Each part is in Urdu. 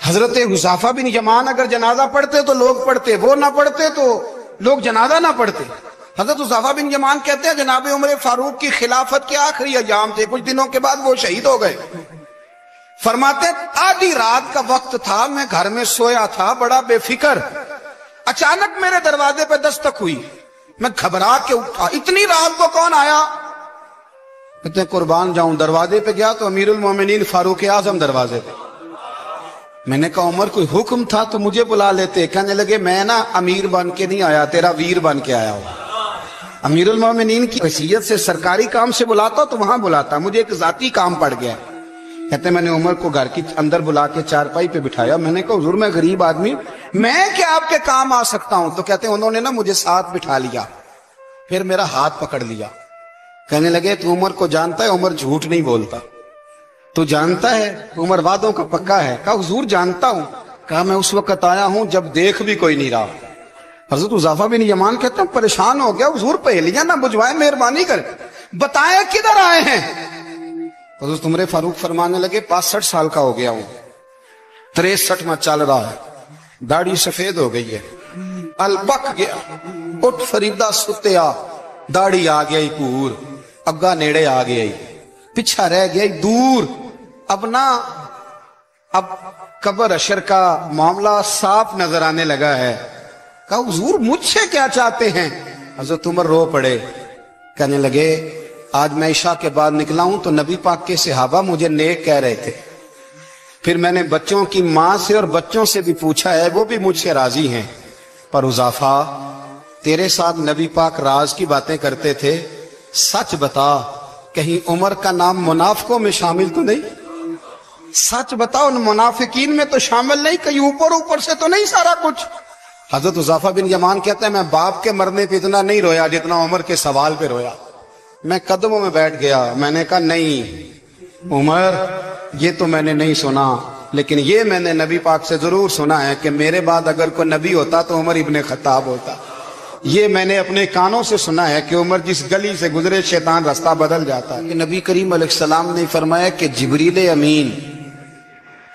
حضرت حذیفہ بن یمان اگر جنازہ پڑھتے تو لوگ پڑھتے، وہ نہ پڑھتے تو لوگ جنازہ نہ پڑھتے۔ حضرت حذیفہ بن یمان کہتے ہیں جناب عمر فاروق کی خلافت کے آخری ایام تھے، کچھ دنوں کے بعد وہ شہید ہو گئے۔ فرماتے آدھی رات کا وقت تھا، میں گھر میں سویا تھا بڑا بے فکر، اچانک میرے دروازے پہ دستک ہوئی، میں گھبرا کے اٹھا، اتنی رات کو کون آیا؟ کہتے ہیں قربان جاؤں، دروازے پہ گیا تو امیر المومنین فاروق اعظم دروازے پہ۔ میں نے کہا عمر کوئی حکم تھا تو مجھے بلا لیتے۔ کہنے لگے میں نا امیر بن کے نہیں آیا، تیرا ویر بن کے آیا ہوں۔ امیر المومنین کی حیثیت سے سرکاری کام سے بلاتا تو وہاں بلاتا، مجھے ایک ذاتی کام پڑ گیا۔ کہتے ہیں میں نے عمر کو گھر کی اندر بلا کے چارپائی پہ بٹھایا، میں نے کہا حضور میں غریب آدمی، میں کیا آپ کے کام آ سکتا ہوں؟ تو کہتے ہیں انہوں نے نا مجھے ساتھ بٹھا لیا، پھر میرا ہاتھ پکڑ لیا، کہنے لگے تو عمر کو جانتا ہے؟ عمر جھوٹ نہیں بولتا۔ تو جانتا ہے؟ عمر وعدوں کا پکا ہے۔ کہا حضور جانتا ہوں۔ کہا میں اس وقت آیا ہوں جب دیکھ بھی کوئی نہیں رہا۔ حضرت حذیفہ بن یمان کہتے ہیں پریشان ہو گیا، حضور پہلیاں نہ بجھوائے، مہربانی کر بتائیں کدھر آئے ہیں؟ حضرت عمر فاروق فرمانے لگے 65 سال کا ہو گیا ہوں، 63 میں چل رہا ہے، داڑھی سفید ہو گئی ہے، البک گیا، اٹھ فریدہ ستیا، داڑھی آ گئی پور، اگا نیڑے آ گئی، پچھا رہ گئی دور، اب قبر اشر کا معاملہ صاف نظر آنے لگا ہے۔ کہا حضور مجھ سے کیا چاہتے ہیں؟ حضرت عمر رو پڑے، کہنے لگے آج میں عشاء کے بعد نکلا ہوں تو نبی پاک کے صحابہ مجھے نیک کہہ رہے تھے، پھر میں نے بچوں کی ماں سے اور بچوں سے بھی پوچھا ہے، وہ بھی مجھ سے راضی ہیں، پر حذیفہ تیرے ساتھ نبی پاک راز کی باتیں کرتے تھے، سچ بتا کہیں عمر کا نام منافقوں میں شامل تو نہیں؟ سچ بتا ان منافقین میں تو شامل نہیں، کہیں اوپر سے تو نہیں سارا کچھ؟ حضرت حذیفہ بن یمان کہتے ہیں میں باپ کے مرنے پہ اتنا نہیں رویا جتنا عمر کے سوال پہ رویا۔ میں قدموں میں بیٹھ گیا، میں نے کہا نہیں عمر یہ تو میں نے نہیں سنا، لیکن یہ میں نے نبی پاک سے ضرور سنا ہے کہ میرے بعد اگر کوئی نبی ہوتا تو عمر ابن خطاب ہوتا۔ یہ میں نے اپنے کانوں سے سنا ہے کہ عمر جس گلی سے گزرے شیطان رستہ بدل جاتا ہے۔ نبی کریم علیہ السلام نے فرمایا کہ جبریل امین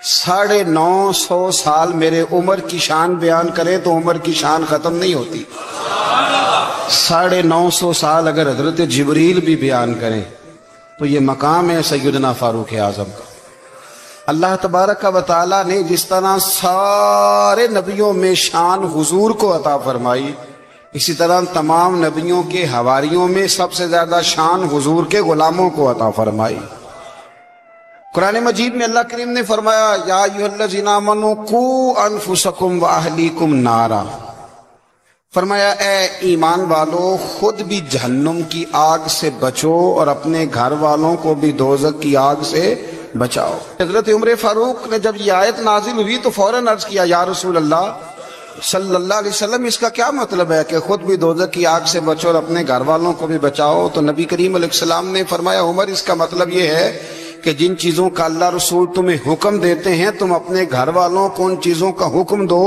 950 سال میرے عمر کی شان بیان کرے تو عمر کی شان ختم نہیں ہوتی۔ 950 سال اگر حضرت جبریل بھی بیان کریں تو یہ مقام ہے سیدنا فاروق اعظم کا۔ اللہ تبارک و تعالیٰ نے جس طرح سارے نبیوں میں شان حضور کو عطا فرمائی، اسی طرح تمام نبیوں کے حواریوں میں سب سے زیادہ شان حضور کے غلاموں کو عطا فرمائی۔ قرآن مجید میں اللہ کریم نے فرمایا یا ایھا الذین آمنوا قوا انفسکم واہلیکم نارا، فرمایا اے ایمان والو خود بھی جہنم کی آگ سے بچو اور اپنے گھر والوں کو بھی دوزخ کی آگ سے بچاؤ۔ حضرت عمر فاروق نے جب یہ آیت نازل ہوئی تو فوراً عرض کیا یا رسول اللہ صلی اللہ علیہ وسلم اس کا کیا مطلب ہے کہ خود بھی دوزخ کی آگ سے بچو اور اپنے گھر والوں کو بھی بچاؤ؟ تو نبی کریم علیہ السلام نے فرمایا عمر اس کا مطلب یہ ہے کہ جن چیزوں کا اللہ رسول تمہیں حکم دیتے ہیں تم اپنے گھر والوں کو ان چیزوں کا حکم دو،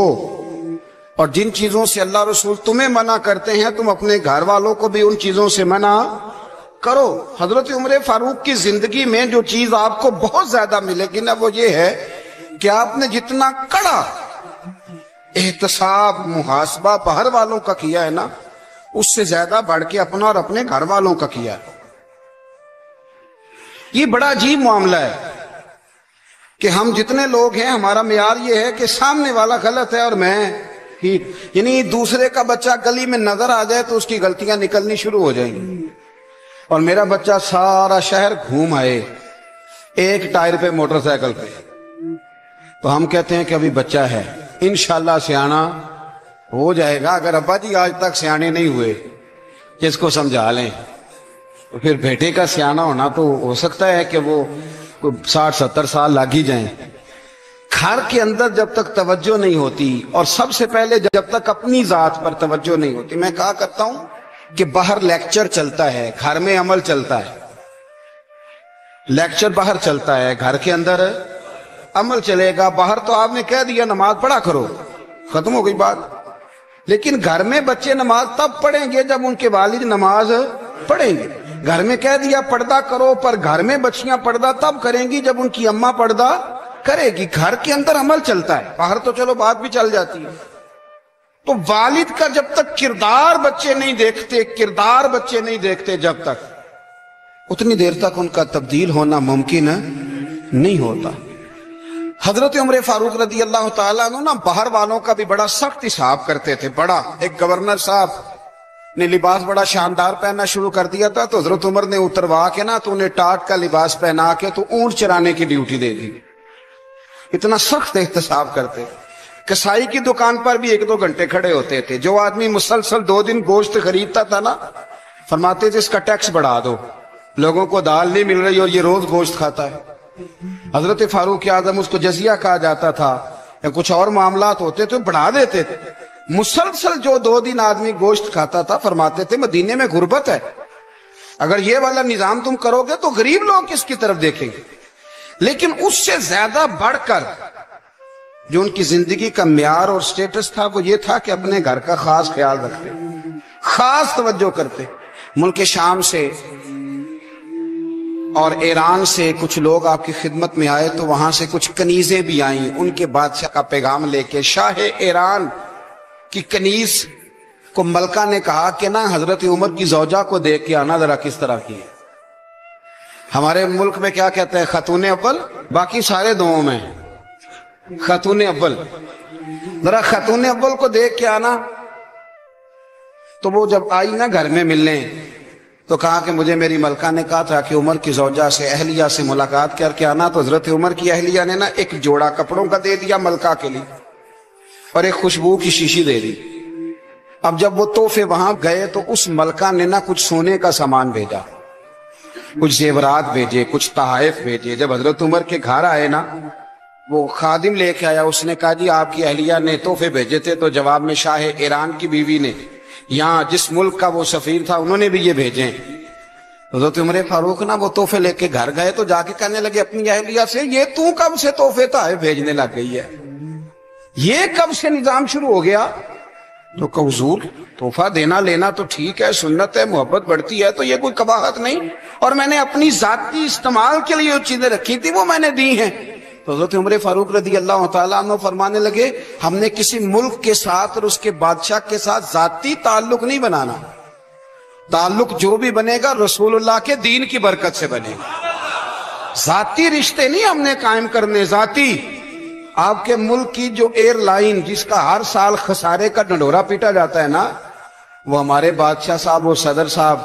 اور جن چیزوں سے اللہ رسول تمہیں منع کرتے ہیں تم اپنے گھر والوں کو بھی ان چیزوں سے منع کرو۔ حضرت عمر فاروق کی زندگی میں جو چیز آپ کو بہت زیادہ ملے گی نا وہ یہ ہے کہ آپ نے جتنا کڑا احتساب محاسبہ باہر والوں کا کیا ہے نا اس سے زیادہ بڑھ کے اپنا اور اپنے گھر والوں کا کیا ہے۔ یہ بڑا عجیب معاملہ ہے کہ ہم جتنے لوگ ہیں ہمارا معیار یہ ہے کہ سامنے والا غلط ہے اور میں ٹھیک، یعنی دوسرے کا بچہ گلی میں نظر آ جائے تو اس کی غلطیاں نکلنی شروع ہو جائیں گی، اور میرا بچہ سارا شہر گھوم آئے ایک ٹائر پہ موٹر سائیکل پہ تو ہم کہتے ہیں کہ ابھی بچہ ہے، انشاءاللہ سیانا ہو جائے گا۔ اگر ابا جی آج تک سیانے نہیں ہوئے جس کو سمجھا لیں تو پھر بیٹے کا سیانا ہونا تو ہو سکتا ہے کہ وہ 60-70 سال لگ ہی جائیں۔ گھر کے اندر جب تک توجہ نہیں ہوتی اور سب سے پہلے جب تک اپنی ذات پر توجہ نہیں ہوتی، میں کہا کرتا ہوں کہ باہر لیکچر چلتا ہے گھر میں عمل چلتا ہے، لیکچر باہر چلتا ہے گھر کے اندر عمل چلے گا۔ باہر تو آپ نے کہہ دیا نماز پڑھا کرو، ختم ہو گئی بات، لیکن گھر میں بچے نماز تب پڑھیں گے جب ان کے والد نماز پڑھیں گے۔ گھر میں کہہ دیا پردہ کرو، پر گھر میں بچیاں پردہ تب کریں گی جب ان کی اماں پردہ کرے گی، گھر کے اندر عمل چلتا ہے، باہر تو چلو بات بھی چل جاتی ہے۔ تو والد کا جب تک کردار بچے نہیں دیکھتے جب تک، اتنی دیر تک ان کا تبدیل ہونا ممکن نہیں ہوتا۔ حضرت عمر فاروق رضی اللہ تعالیٰ عنہ باہر والوں کا بھی بڑا سخت حساب کرتے تھے۔ بڑا ایک گورنر صاحب نے لباس بڑا شاندار پہننا شروع کر دیا تھا، تو حضرت عمر نے اتروا کے تو انہیں ٹاٹ کا لباس پہنا کے تو اونٹ چرانے کی ڈیوٹی دے دی۔ اتنا سخت احتساب کرتے۔ کسائی کی دکان پر بھی 1-2 گھنٹے کھڑے ہوتے تھے۔ جو آدمی مسلسل 2 دن گوشت خریدتا تھا نا، فرماتے تھے اس کا ٹیکس بڑھا دو، لوگوں کو دال نہیں مل رہی اور یہ روز گوشت کھاتا ہے۔ حضرت فاروق اعظم، اس کو جزیہ کہا جاتا تھا، یا کچھ اور معاملات ہوتے تو بڑھا دیتے تھے۔ مسلسل جو 2 دن آدمی گوشت کھاتا تھا، فرماتے تھے مدینے میں غربت ہے، اگر یہ والا نظام تم کرو گے تو غریب لوگ کس کی طرف دیکھیں گے۔ لیکن اس سے زیادہ بڑھ کر جو ان کی زندگی کا معیار اور سٹیٹس تھا وہ یہ تھا کہ اپنے گھر کا خاص خیال رکھتے، خاص توجہ کرتے۔ ملک شام سے اور ایران سے کچھ لوگ آپ کی خدمت میں آئے تو وہاں سے کچھ کنیزیں بھی آئیں، ان کے بادشاہ کا پیغام لے کے۔ شاہ ایران کی کنیز کو ملکہ نے کہا کہ نا حضرت عمر کی زوجہ کو دیکھ کے آنا ذرا کس طرح کی ہے۔ ہمارے ملک میں کیا کہتے ہیں؟ خاتون اول، باقی سارے دوؤں میں خاتون اول، ذرا خاتون اول کو دیکھ کے آنا۔ تو وہ جب آئی نا گھر میں ملنے تو کہا کہ مجھے میری ملکہ نے کہا تھا کہ عمر کی زوجہ سے، اہلیہ سے ملاقات کر کے آنا۔ تو حضرت عمر کی اہلیہ نے نا ایک جوڑا کپڑوں کا دے دیا ملکہ کے لیے اور ایک خوشبو کی شیشی دے دی۔ اب جب وہ تحفے وہاں گئے تو اس ملکہ نے نا کچھ سونے کا سامان بھیجا، کچھ زیورات بھیجے، کچھ تحائف بھیجے۔ جب حضرت عمر کے گھر آئے نا، وہ خادم لے کے آیا، اس نے کہا جی آپ کی اہلیہ نے تحفے بھیجے تھے، تو جواب میں شاہ ایران کی بیوی نے، یہاں جس ملک کا وہ سفیر تھا، انہوں نے بھی یہ بھیجے۔ حضرت عمر فاروق نا وہ تحفے لے کے گھر گئے تو جا کے کہنے لگے اپنی اہلیہ سے، یہ تو کب سے تحفے تحائف بھیجنے لگ گئی ہے، یہ کب سے نظام شروع ہو گیا؟ تو کہ حضور تحفہ دینا لینا تو ٹھیک ہے، سنت ہے، محبت بڑھتی ہے، تو یہ کوئی قباحت نہیں، اور میں نے اپنی ذاتی استعمال کے لیے جو چیزیں رکھی تھی وہ میں نے دی ہیں۔ تو حضرت عمر فاروق رضی اللہ تعالیٰ عنہ فرمانے لگے ہم نے کسی ملک کے ساتھ اور اس کے بادشاہ کے ساتھ ذاتی تعلق نہیں بنانا، تعلق جو بھی بنے گا رسول اللہ کے دین کی برکت سے بنے گا، ذاتی رشتے نہیں ہم نے قائم کرنے۔ ذاتی آپ کے ملک کی جو ایئر لائن جس کا ہر سال خسارے کا ڈنڈورا پیٹا جاتا ہے نا، وہ ہمارے بادشاہ صاحب و صدر صاحب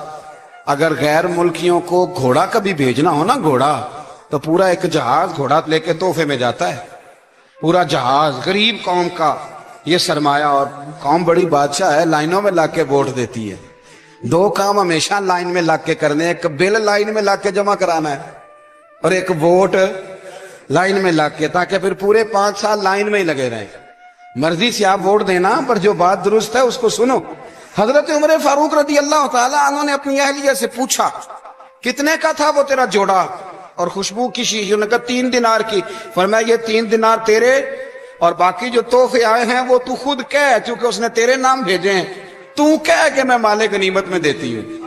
اگر غیر ملکیوں کو گھوڑا کبھی بھیجنا ہو نا، گھوڑا، تو پورا ایک جہاز گھوڑا لے کے تحفے میں جاتا ہے، پورا جہاز غریب قوم کا یہ سرمایہ، اور قوم بڑی بادشاہ ہے، لائنوں میں لگ کے ووٹ دیتی ہے۔ 2 کام ہمیشہ لائن میں لگ کے کرنے، ایک بل لائن میں لگ کے جمع کرانا ہے اور ایک ووٹ لائن میں لگ کے، تاکہ پھر پورے 5 سال لائن میں ہی لگے رہیں۔ مرضی سے آپ ووٹ دینا، پر جو بات درست ہے اس کو سنو۔ حضرت عمر فاروق رضی اللہ تعالیٰ عنہ نے اپنی اہلیہ سے پوچھا کتنے کا تھا وہ تیرا جوڑا اور خوشبو کی شیشی؟ انہوں نے کہا 3 دینار کی۔ فرمایا یہ 3 دینار تیرے، اور باقی جو تحفے آئے ہیں وہ تو خود کہہ، چونکہ اس نے تیرے نام بھیجے ہیں، تو کہہ کہ میں مال غنیمت میں دیتی ہوں،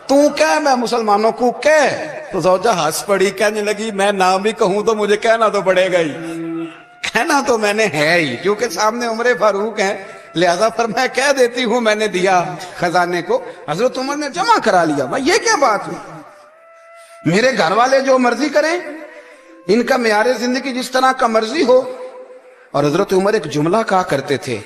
تو کہہ میں مسلمانوں کو کہہ۔ تو زوجہ ہنس پڑی، کہنے لگی میں نام بھی کہوں تو مجھے کہنا تو پڑے گا ہی، کہنا تو میں نے ہے ہی، کیونکہ سامنے عمر فاروق ہیں، لہذا پر میں کہہ دیتی ہوں میں نے دیا خزانے کو۔ حضرت عمر نے جمع کرا لیا۔ بھائی یہ کیا بات ہوئی؟ میرے گھر والے جو مرضی کریں، ان کا معیار زندگی جس طرح کا مرضی ہو۔ اور حضرت عمر ایک جملہ کہا کرتے تھے،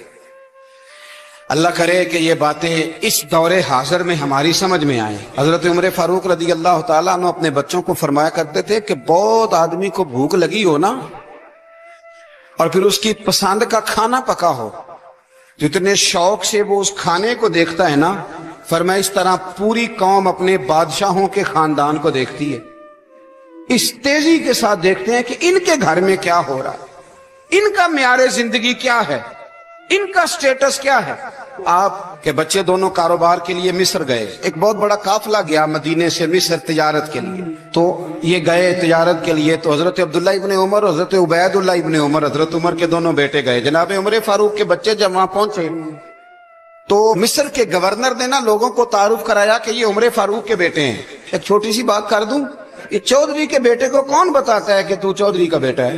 اللہ کرے کہ یہ باتیں اس دور حاضر میں ہماری سمجھ میں آئیں۔ حضرت عمر فاروق رضی اللہ تعالیٰ عنہ اپنے بچوں کو فرمایا کرتے تھے کہ بہت آدمی کو بھوک لگی ہو نا، اور پھر اس کی پسند کا کھانا پکا ہو، جتنے شوق سے وہ اس کھانے کو دیکھتا ہے نا، فرمایا اس طرح پوری قوم اپنے بادشاہوں کے خاندان کو دیکھتی ہے، اس تیزی کے ساتھ دیکھتے ہیں کہ ان کے گھر میں کیا ہو رہا ہے، ان کا معیار زندگی کیا ہے، ان کا سٹیٹس کیا ہے۔ آپ کے بچے دونوں کاروبار کے لیے مصر گئے، ایک بہت بڑا قافلہ گیا مدینے سے مصر تجارت کے لیے، تو یہ گئے تجارت کے لیے، تو حضرت عبداللہ ابن عمر اور حضرت عبید اللہ ابن عمر، حضرت عمر کے دونوں بیٹے گئے۔ جناب عمر فاروق کے بچے جب وہاں پہنچے تو مصر کے گورنر نے نا لوگوں کو تعارف کرایا کہ یہ عمر فاروق کے بیٹے ہیں۔ ایک چھوٹی سی بات کر دوں، یہ چودھری کے بیٹے کو کون بتاتا ہے کہ تو چودھری کا بیٹا ہے؟